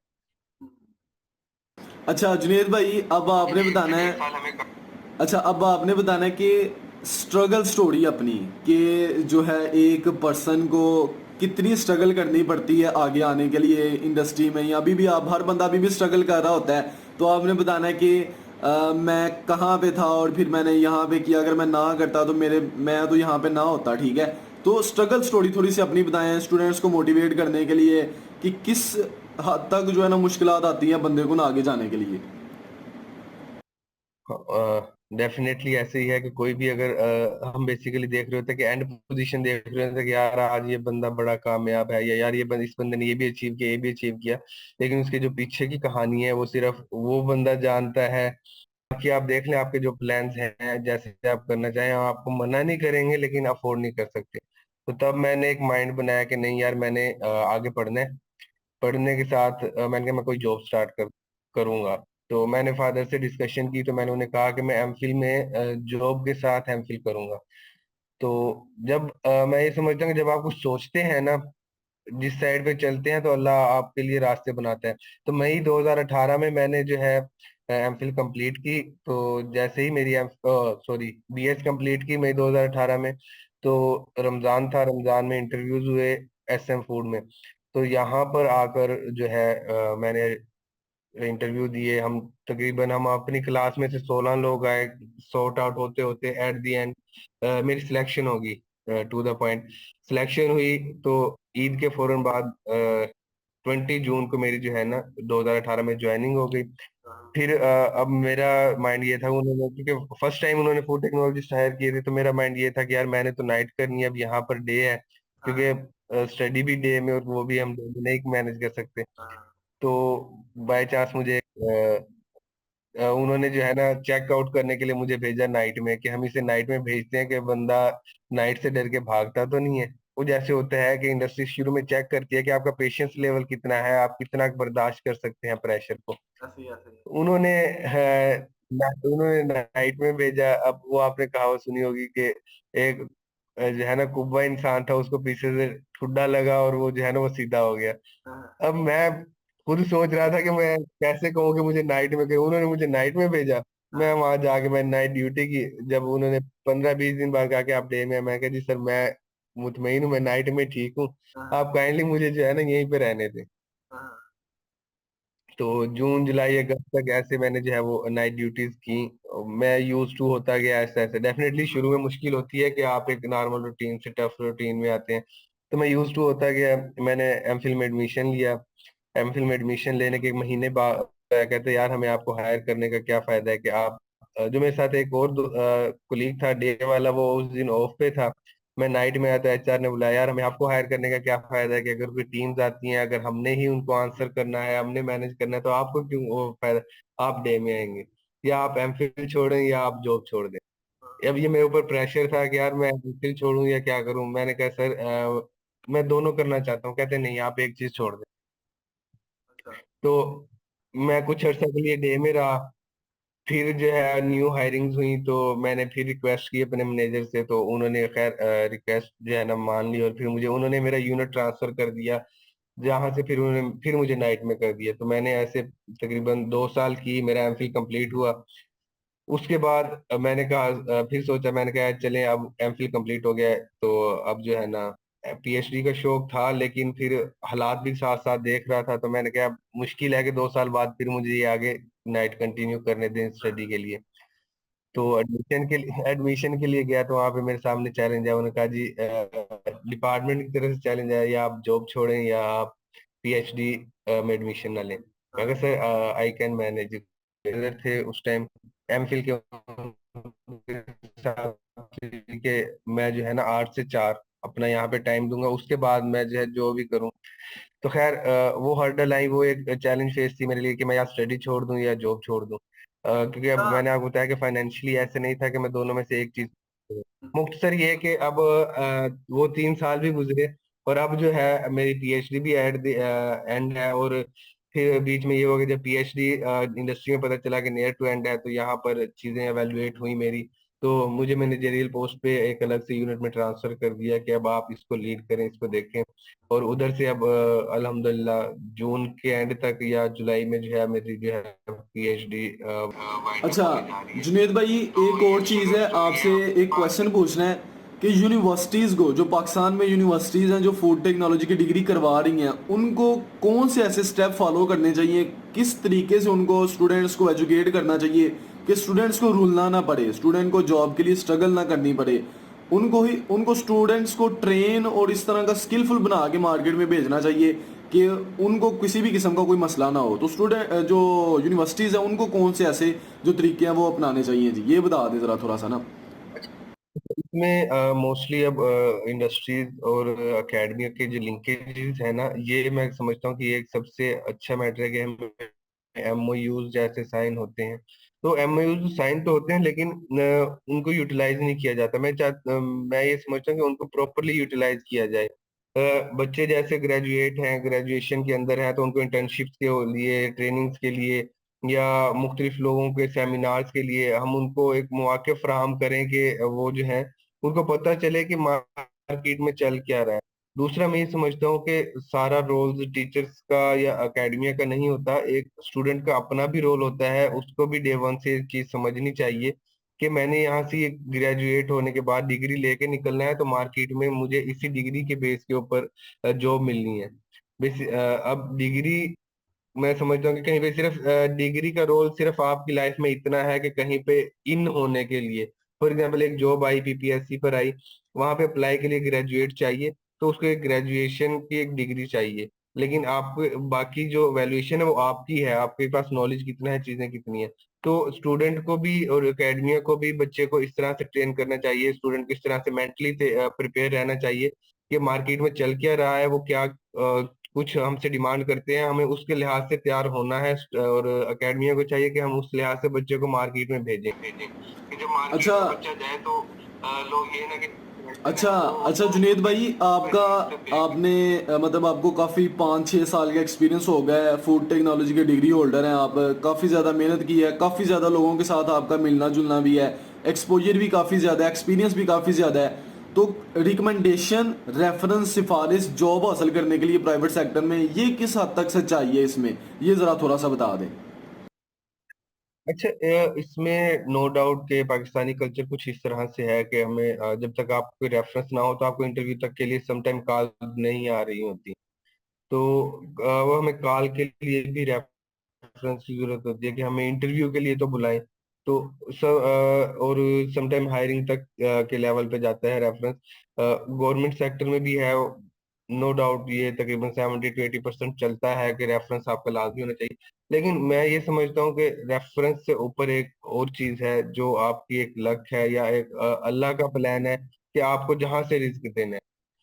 अच्छा जुनेद भाई, अब आपने बताना फिर है। 1 साल हमें अच्छा, अब आपने बताना है कि स्ट्रगल स्टोरी अपनी, कि जो है एक पर्सन को कितनी स्ट्रगल करनी पड़ती है आगे आने के लिए इंडस्ट्री में, या अभी भी आप, हर बंदा अभी भी स्ट्रगल कर रहा होता है। तो आपने बताना है कि मैं कहाँ पे था और फिर मैंने यहाँ पे किया, अगर मैं ना करता तो मैं तो यहाँ पे ना होता, ठीक है। तो स्ट्रगल स्टोरी थोड़ी सी अपनी बताएं स्टूडेंट्स को मोटिवेट करने के लिए, कि किस हद तक जो है ना मुश्किलात आती हैं बंदे को ना आगे जाने के लिए। डेफिनेटली ऐसे ही है कि कोई भी अगर हम बेसिकली देख रहे होते हैं कि एंड पोजीशन देख रहे होते हैं कि यार आज ये बंदा बड़ा कामयाब है, या यार इस बंदे ने ये भी अचीव किया, ये भी अचीव किया, लेकिन उसके जो पीछे की कहानी है वो सिर्फ वो बंदा जानता है। बाकी आप देख लें आपके जो प्लान्स हैं, जैसे आप करना चाहें, हम आपको मना नहीं करेंगे लेकिन अफोर्ड नहीं कर सकते। तो तब मैंने एक माइंड बनाया कि नहीं यार, मैंने आगे पढ़ना है। पढ़ने के साथ मैंने कहा मैं कोई जॉब स्टार्ट करूंगा। तो मैंने फादर से डिस्कशन की, तो मैंने उन्हें कहा कि मैं एमफिल में जॉब के साथ एमफिल करूंगा। तो जब मैं ये समझता हूँ कि जब आप कुछ सोचते हैं ना, जिस साइड पे चलते हैं, तो अल्लाह आपके लिए रास्ते बनाता है। तो मई 2018 में मैंने जो है एमफिल कंप्लीट की। तो जैसे ही मेरी एम सॉरी बीएस कंप्लीट की मई 2018 में, तो रमजान था, रमजान में इंटरव्यूज हुए SM फूड में। तो यहाँ पर आकर जो है मैंने इंटरव्यू दिए। हम अपनी क्लास में से 16 लोग आए। सॉर्ट आउट होते होते एट द एंड मेरी सिलेक्शन होगी। टू द पॉइंट सिलेक्शन हुई। तो ईद के फौरन बाद 20 जून को मेरी जो है ना 2018 में ज्वाइनिंग हो गई। फिर अब मेरा माइंड ये था, उन्होंने क्योंकि फर्स्ट टाइम उन्होंने फूड टेक्नोलॉजिस्ट हायर किए थे, तो मेरा माइंड ये था कि यार मैंने तो नाइट करनी है, अब यहाँ पर डे है, क्योंकि स्टडी भी डे में और वो भी हम डे में नहीं मैनेज कर सकते। तो बाय चांस मुझे उन्होंने जो है ना चेकआउट करने के लिए मुझे भेजा नाइट में, कि हम इसे नाइट में भेजते हैं कि बंदा नाइट से डर के भागता तो नहीं है। वो जैसे होता है कि इंडस्ट्री शुरू में चेक करती है कि आपका पेशेंस लेवल कितना है, आप कितना बर्दाश्त कर सकते हैं प्रेशर को। उन्होंने उन्होंने नाइट में भेजा। अब वो आपने कहावत सुनी होगी कि एक जो है ना कुब्बा इंसान था, उसको पीछे से ठुड्डा लगा और वो जो है ना वो सीधा हो गया। अब मैं खुद सोच रहा था कि मैं कैसे कहूँ कि मुझे नाइट में करूँ, उन्होंने मुझे नाइट में भेजा। मैं वहां जाके मैं नाइट ड्यूटी की। जब उन्होंने 15-20 दिन बाद कहा कि आप डे में, मैं कहा जी सर मैं मुतमईन हूँ, मैं नाइट में ठीक हूँ, आप काइंडली मुझे जो है ना यहीं पे रहने दें। तो जून जुलाई अगस्त तक ऐसे मैंने जो है वो नाइट ड्यूटीज की। मैं यूज टू होता गया ऐसे ऐसे। डेफिनेटली शुरू में मुश्किल होती है कि आप एक नॉर्मल रूटीन से टफ रूटीन में आते हैं। तो मैं यूज टू होता गया। मैंने एमफिल में एडमिशन लिया। एमफिल में एडमिशन लेने के एक महीने बाद कहते यार हमें आपको हायर करने का क्या फायदा है कि आप जो मेरे साथ एक और कुलीग था डे वाला, वो उस दिन ऑफ पे था। मैं नाइट में आया तो एचआर ने बुलाया, यार हमें आपको हायर करने का क्या फायदा है कि अगर कोई टीम्स आती हैं, अगर हमने ही उनको आंसर करना है, हमने मैनेज करना है, तो आपको क्यों वो फायदा, आप डे में आएंगे, या आप एमफिल छोड़ें या आप जॉब छोड़ दें। अब ये मेरे ऊपर प्रेशर था कि यार मैं एमफिल छोड़ूं या क्या करूं। मैंने कहा सर मैं दोनों करना चाहता हूँ। कहते नहीं, आप एक चीज छोड़ दें। तो मैं कुछ अर्सा के लिए डे में रहा। फिर जो है न्यू हायरिंग्स हुई, तो मैंने फिर रिक्वेस्ट की अपने मैनेजर से, तो उन्होंने खैर रिक्वेस्ट जो है ना मान ली, और फिर मुझे उन्होंने मेरा यूनिट ट्रांसफर कर दिया, जहाँ से फिर उन्होंने फिर मुझे नाइट में कर दिया। तो मैंने ऐसे तकरीबन 2 साल की मेरा एमफिल कंप्लीट हुआ। उसके बाद मैंने कहा फिर सोचा, मैंने कहा चलें अब एमफिल कंप्लीट हो गया है, तो अब जो है ना पीएचडी का शौक था, लेकिन फिर हालात भी साथ साथ देख रहा था, तो मैंने कहा अब मुश्किल है कि 2 साल बाद फिर मुझे ये आगे नाइट कंटिन्यू करने दें स्टडी के लिए। तो एडमिशन के लिए गया, तो वहाँ पे मेरे सामने चैलेंज है। उन्होंने कहा जी डिपार्टमेंट की तरफ से चैलेंज है, या आप जॉब छोड़ें या आप पीएचडी में एडमिशन ना लें। मैं कहा सर आई कैन मैनेज। थे उस टाइम एमफिल के साथ के मैं जो है ना 8 से 4 अपना यहाँ पे टाइम दूंगा, उसके बाद मैं जो है जो भी करूँ। तो खैर वो हर्डल आई, वो एक चैलेंज फेस थी मेरे लिए कि मैं या स्टडी छोड़ दूं या जॉब छोड़ दूं। क्योंकि अब मैंने आपको बताया कि फाइनेंशियली ऐसे नहीं था कि मैं दोनों में से एक चीज। मुख्तसर ये है कि अब वो 3 साल भी गुजरे, और अब जो है मेरी पीएचडी भी एट एंड है। और फिर बीच में ये हो गया जब पीएचडी इंडस्ट्री में पता चला कि नियर टू एंड है, तो यहाँ पर चीजें एवेलुएट हुई मेरी। तो मुझे मैनेजरियल पोस्ट पे एक अलग से यूनिट में ट्रांसफर कर दिया कि अब आप इसको लीड करें, इसको देखें। और उधर से अब अल्हम्दुलिल्लाह जून के एंड तक या जुलाई में जो है मेरी जो है पीएचडी वाइंड अप अच्छा होने जा रही है। जुनेद भाई, तो एक ये और चीज़ शुरू है, जो हुई है आपसे एक बात। क्वेश्चन पूछना है कि यूनिवर्सिटीज़ को, जो पाकिस्तान में यूनिवर्सिटीज़ हैं जो फूड टेक्नोलॉजी की डिग्री करवा रही हैं, उनको कौन से ऐसे स्टेप फॉलो करने चाहिए, किस तरीके से उनको स्टूडेंट्स को एजुकेट करना चाहिए कि स्टूडेंट्स को रुलना ना पड़े, स्टूडेंट को जॉब के लिए स्ट्रगल ना करनी पड़े, उनको स्टूडेंट्स को ट्रेन और इस तरह का स्किलफुल बना के मार्केट में भेजना चाहिए कि उनको किसी भी किस्म का कोई मसला ना हो। तो स्टूडेंट जो यूनिवर्सिटीज़ हैं उनको कौन से ऐसे जो तरीके हैं वो अपनाने चाहिए जी, ये बता दें ज़रा थोड़ा सा ना। इसमें मोस्टली अब इंडस्ट्रीज और एकेडमी के जो लिंकेजेस है ना, ये मैं समझता हूँ कि ये एक सबसे अच्छा मैटर है कि हम एमओयूज जैसे साइन होते हैं। तो एमओयूज साइन तो होते हैं, लेकिन उनको यूटिलाइज नहीं किया जाता। मैं ये समझता हूँ कि उनको प्रॉपरली यूटिलाइज किया जाए। बच्चे जैसे ग्रेजुएट हैं, ग्रेजुएशन के अंदर हैं, तो उनको इंटर्नशिप्स के लिए, ट्रेनिंग्स के लिए, या मुख्तलिफ लोगों के सेमिनार्स के लिए हम उनको एक मौके फराहम करें कि वो जो है उनको पता चले कि मार्केट में चल क्या रहा है। दूसरा मैं ये समझता हूँ कि सारा रोल टीचर्स का या एकेडमिया का नहीं होता, एक स्टूडेंट का अपना भी रोल होता है। उसको भी डे वन से एक चीज समझनी चाहिए कि मैंने यहाँ से ग्रेजुएट होने के बाद डिग्री लेके निकलना है, तो मार्केट में मुझे इसी डिग्री के बेस के ऊपर जॉब मिलनी है। अब डिग्री, मैं समझता हूँ कि कहीं पे सिर्फ डिग्री का रोल सिर्फ आपकी लाइफ में इतना है कि कहीं पे इन होने के लिए, फॉर एग्जाम्पल एक जॉब आई पीपीएससी पर आई, वहां पे अप्लाई के लिए ग्रेजुएट चाहिए, तो उसको एक ग्रेजुएशन की एक डिग्री चाहिए। लेकिन आपको बाकी जो वैल्यूएशन है वो आपकी है, आपके पास नॉलेज कितना है, चीजें कितनी है। तो स्टूडेंट को भी और एकेडमिया को भी बच्चे को इस तरह से ट्रेन करना चाहिए, स्टूडेंट को इस तरह से मेंटली प्रिपेयर रहना चाहिए कि मार्केट में चल क्या रहा है, वो क्या कुछ हमसे डिमांड करते हैं, हमें उसके लिहाज से तैयार होना है। और एकेडमिया को चाहिए कि हम उस लिहाज से बच्चे को मार्केट में भेजें भेजें कि जब मार्केट अच्छा में बच्चा जाए तो लोग ये ना कि अच्छा है वो अच्छा उसको जुनेद भाई, आपका देख। आपने मतलब आपको काफ़ी 5-6 साल का एक्सपीरियंस हो गया है, फूड टेक्नोलॉजी के डिग्री होल्डर हैं आप, काफ़ी ज़्यादा मेहनत की है, काफ़ी ज़्यादा लोगों के साथ आपका मिलना जुलना भी है, एक्सपोजर भी काफ़ी ज़्यादा है, एक्सपीरियंस भी काफ़ी ज़्यादा है। तो रिकमेंडेशन, रेफरेंस, सिफारिश जॉब हासिल करने के लिए प्राइवेट सेक्टर में ये किस हद तक सच्चाई है इसमें, ये ज़रा थोड़ा सा बता दें। अच्छा इसमें नो डाउट के पाकिस्तानी कल्चर कुछ इस तरह से है कि हमें जब तक आपको रेफरेंस ना हो तो आपको इंटरव्यू तक के लिए समटाइम कॉल नहीं आ रही होती। तो वो हमें कॉल के लिए भी रेफरेंस की जरूरत होती है कि हमें इंटरव्यू के लिए तो बुलाएं। तो और समटाइम हायरिंग तक के लेवल पे जाता है रेफरेंस। गवर्नमेंट सेक्टर में भी है, नो डाउट ये तकरीबन 70 to 80% चलता है कि रेफरेंस आपका लाजमी होना चाहिए। लेकिन मैं ये समझता हूँ कि रेफरेंस से ऊपर एक और चीज है जो आपकी एक लक है या एक अल्लाह का प्लान है कि आपको जहां से रिस्क देना है।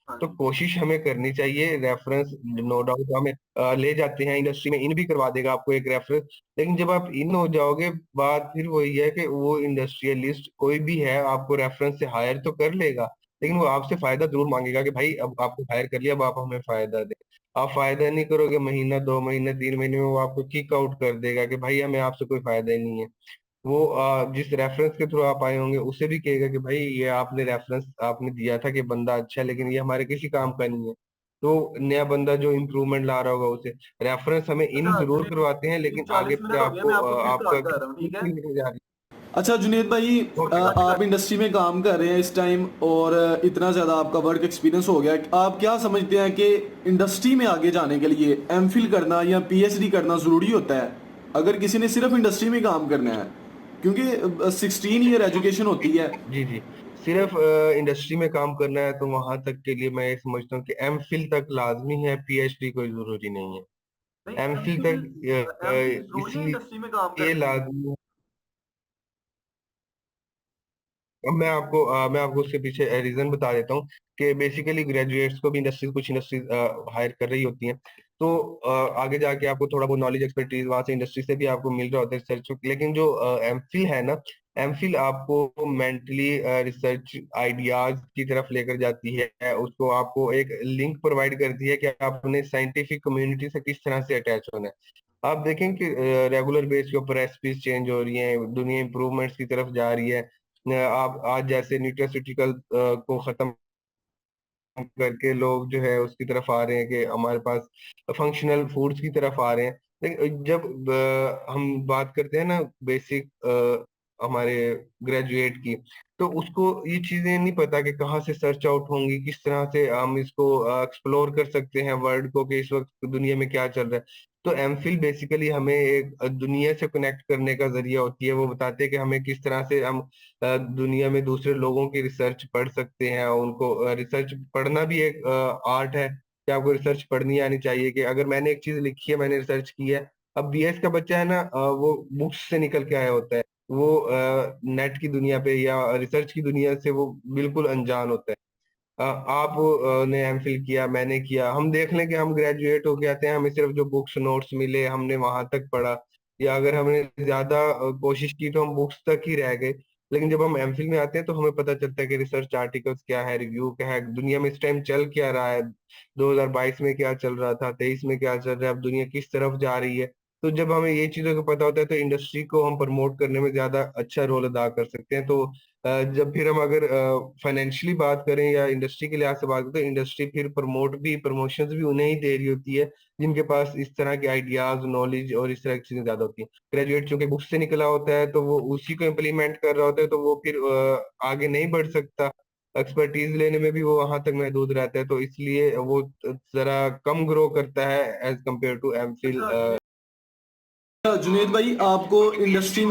हाँ तो जी। कोशिश हमें करनी चाहिए। रेफरेंस नो डाउट हमें ले जाते हैं इंडस्ट्री में, इन भी करवा देगा आपको एक रेफरेंस। लेकिन जब आप इन हो जाओगे, बात फिर वही है कि वो इंडस्ट्रियलिस्ट कोई भी है आपको रेफरेंस से हायर तो कर लेगा, लेकिन वो आपसे फायदा जरूर मांगेगा कि भाई अब आपको हायर कर लिया, अब आप हमें फायदा दे। आप फायदा नहीं करोगे, महीना 2 महीने 3 महीने में वो आपको किक आउट कर देगा कि भाई हमें आपसे कोई फायदा ही नहीं है। वो जिस रेफरेंस के थ्रू आप आए होंगे उसे भी कहेगा कि भाई ये आपने रेफरेंस आपने दिया था कि बंदा अच्छा है, लेकिन ये हमारे किसी काम का नहीं है। तो नया बंदा जो इम्प्रूवमेंट ला रहा होगा उसे रेफरेंस हमें इन अच्छा जरूर जुनेद, करवाते हैं, लेकिन आगे 40 मिनट हो गया, आपको मैं आपको फिर आपका कॉल कर रहा हूँ, ठीक है। लेके जा रही अच्छा जुनेद भाई, है। Okay okay. आप इंडस्ट्री में काम कर रहे हैं इस टाइम और इतना ज़्यादा आपका वर्क एक्सपीरियंस हो गया, आप क्या समझते हैं कि इंडस्ट्री में आगे जाने के लिए एमफिल करना या पीएचडी करना ज़रूरी होता है अगर किसी ने सिर्फ इंडस्ट्री में काम करना है, क्योंकि 16 ईयर एजुकेशन होती है। जी जी। सिर्फ इंडस्ट्री में काम करना है तो वहां तक के लिए मैं ये समझता हूँ कि एम फिल तक लाजमी है, पीएचडी कोई जरूरी नहीं नहीं, है। एम फिल एमफिल तक एमफिल जरूरी है इंडस्ट्री में काम इसलिए करने के लिए। लाजमी है। अब मैं आपको उसके पीछे रीजन बता देता हूँ कि बेसिकली ग्रेजुएट्स को भी इंडस्ट्रीज कुछ इंडस्ट्रीज हायर कर रही होती हैं। तो आगे जाके आपको थोड़ा बहुत नॉलेज एक्सपर्टीज वहां से इंडस्ट्री से भी आपको मिल रहा होता है रिसर्च। लेकिन जो एमफिल है ना, एमफिल आपको मेंटली रिसर्च आइडियाज की तरफ लेकर जाती है, उसको आपको एक लिंक प्रोवाइड करती है कि आप अपने साइंटिफिक कम्युनिटी से किस तरह से अटैच होना है। आप देखें कि रेगुलर बेस के ऊपर रेसिपीज चेंज हो रही हैं, दुनिया इंप्रूवमेंट्स की तरफ जा रही है। आप आज जैसे न्यूट्रास्यूटिकल को खत्म करके लोग जो है उसकी तरफ आ रहे हैं कि हमारे पास फंक्शनल फूड्स की तरफ आ रहे हैं। लेकिन जब हम बात करते हैं ना बेसिक हमारे ग्रेजुएट की, तो उसको ये चीजें नहीं पता कि कहाँ से सर्च आउट होंगी, किस तरह से हम इसको एक्सप्लोर कर सकते हैं वर्ल्ड को कि इस वक्त दुनिया में क्या चल रहा है। तो एमफिल बेसिकली हमें एक दुनिया से कनेक्ट करने का जरिया होती है। वो बताते हैं कि हमें किस तरह से हम दुनिया में दूसरे लोगों की रिसर्च पढ़ सकते हैं। उनको रिसर्च पढ़ना भी एक आर्ट है कि आपको रिसर्च पढ़नी आनी चाहिए। कि अगर मैंने एक चीज लिखी है, मैंने रिसर्च की है, अब बीएस का बच्चा है ना, वो बुक्स से निकल के आया होता है, वो नेट की दुनिया पे या रिसर्च की दुनिया से वो बिल्कुल अनजान होता है। आप ने एमफिल किया, मैंने किया, हम देख लें कि हम ग्रेजुएट होके आते हैं, हमें सिर्फ जो बुक्स नोट्स मिले हमने वहां तक पढ़ा, या अगर हमने ज्यादा कोशिश की तो हम बुक्स तक ही रह गए। लेकिन जब हम एमफिल में आते हैं तो हमें पता चलता है कि रिसर्च आर्टिकल्स क्या है, रिव्यू क्या है, दुनिया में इस टाइम चल क्या रहा है, 2022 में क्या चल रहा था, 23 में क्या चल रहा है, अब दुनिया किस तरफ जा रही है। तो जब हमें ये चीजों का पता होता है तो इंडस्ट्री को हम प्रमोट करने में ज्यादा अच्छा रोल अदा कर सकते हैं। तो जब फिर हम अगर फाइनेंशियली बात करें या इंडस्ट्री के लिहाज से बात करें, तो इंडस्ट्री फिर प्रमोशंस भी उन्हें ही दे रही होती है जिनके पास इस तरह के आइडियाज, नॉलेज और इस तरह की चीजें ज्यादा होती हैं। ग्रेजुएट चूंकि बुक से निकला होता है तो वो उसी को इम्प्लीमेंट कर रहा होता है, तो वो फिर आगे नहीं बढ़ सकता। एक्सपर्टीज लेने में भी वो वहां तक महदूद रहता है, तो इसलिए वो जरा कम ग्रो करता है as compare to M fill. अच्छा जुनेद भाई, आपको इंडस्ट्री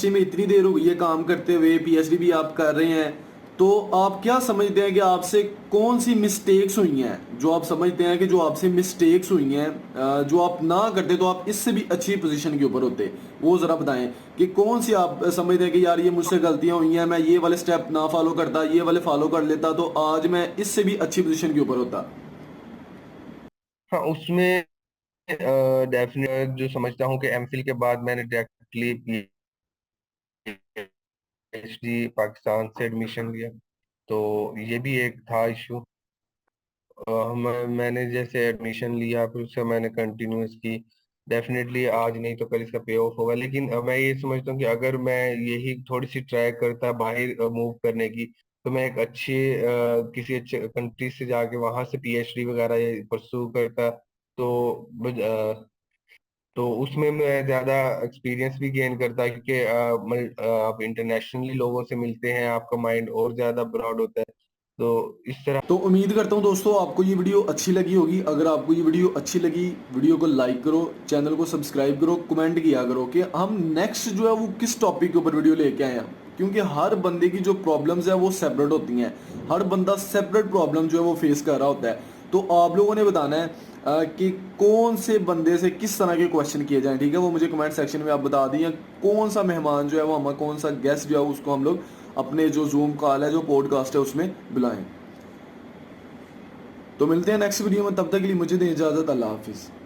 में इतनी देर हो गई है काम करते हुए, पीएचडी भी आप कर रहे हैं, तो आप क्या समझते हैं कि आपसे कौन सी मिस्टेक्स हुई हैं जो आप समझते हैं कि जो आपसे मिस्टेक्स हुई हैं, जो आप ना करते तो आप इससे भी अच्छी पोजीशन के ऊपर होते, वो ज़रा बताएं कि कौन सी आप समझते हैं कि यार ये मुझसे गलतियां हुई हैं, मैं ये वाले स्टेप ना फॉलो करता, ये वाले फॉलो कर लेता तो आज मैं इससे भी अच्छी पोजीशन के ऊपर होता। हाँ, उसमें डेफिनेट जो समझता हूँ कि एमफिल के बाद मैंने डायरेक्टली पीएचडी पाकिस्तान से एडमिशन लिया, तो ये भी एक था इशू। मैंने जैसे एडमिशन लिया फिर उससे मैंने कंटिन्यूस की, डेफिनेटली आज नहीं तो कल इसका पे ऑफ होगा। लेकिन मैं ये समझता हूँ कि अगर मैं यही थोड़ी सी ट्राई करता बाहर मूव करने की, तो मैं एक किसी अच्छे कंट्री से जाके वहां से पीएचडी वगैरह परसू करता। तो तो उसमें मैं ज्यादा एक्सपीरियंस भी गेन करता है, क्योंकि आप इंटरनेशनली लोगों से मिलते हैं, आपका माइंड और ज्यादा ब्रॉड होता है। तो इस तरह। तो उम्मीद करता हूँ दोस्तों आपको ये वीडियो अच्छी लगी होगी। अगर आपको ये वीडियो अच्छी लगी, वीडियो को लाइक करो, चैनल को सब्सक्राइब करो, कमेंट किया करो कि हम नेक्स्ट जो है वो किस टॉपिक के ऊपर वीडियो लेके आए हैं। क्योंकि हर बंदे की जो प्रॉब्लम्स है वो सेपरेट होती हैं, हर बंदा सेपरेट प्रॉब्लम जो है वो फेस कर रहा होता है। तो आप लोगों ने बताना है कि कौन से बंदे से किस तरह के क्वेश्चन किए जाएं, ठीक है, वो मुझे कमेंट सेक्शन में आप बता दिए। कौन सा मेहमान जो है वो हम, कौन सा गेस्ट जो है उसको हम लोग अपने जो जूम कॉल है, जो पॉडकास्ट है, उसमें बुलाएं। तो मिलते हैं नेक्स्ट वीडियो में, तब तक के लिए मुझे दें इजाज़त। अल्लाह हाफिज़।